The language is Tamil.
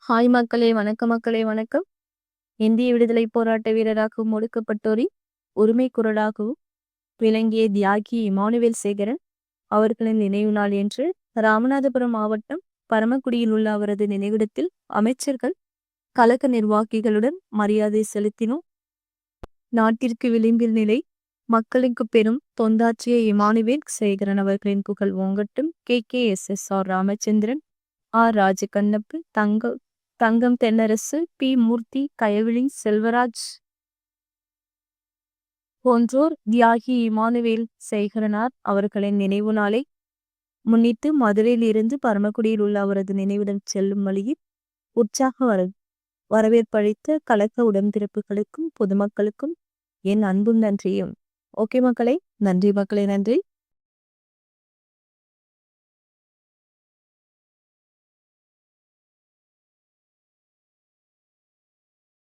ஹாய் மக்களே, வணக்கம் மக்களே, வணக்கம். இந்திய விடுதலை போராட்ட வீரராகவும் ஒடுக்கப்பட்டோரின் உரிமை குரலாகவும் விளங்கிய தியாகி இமானுவேல் சேகரன் அவர்களின் நினைவு நாள் என்று ராமநாதபுரம் மாவட்டம் பரமக்குடியில் உள்ள அவரது நினைவிடத்தில் அமைச்சர்கள், கழக நிர்வாகிகளுடன் மரியாதை செலுத்தினோம். நாட்டிற்கு விளிம்பில் நிலை மக்களுக்கு பெரும் தொண்டாற்றிய இமானுவேல் சேகரன் அவர்களின் புகழ் ஓங்கட்டும். KKSSR Ramachandran, R Rajakannappu, Thangam Thennarasu, P மூர்த்தி, கயவிழி செல்வராஜ் போன்றோர் தியாகி இமானுவேல் சேகரனார் அவர்களின் நினைவு நாளை முன்னிட்டு மதுரையில் இருந்து பரமக்குடியில் உள்ள அவரது நினைவிடம் செல்லும் வழியில் உற்சாக வரவேற்பளித்த கழக உடன்பிறப்புகளுக்கும் பொதுமக்களுக்கும் என் அன்பும் நன்றியும். ஓகே மக்களே, நன்றி மக்களே, நன்றி.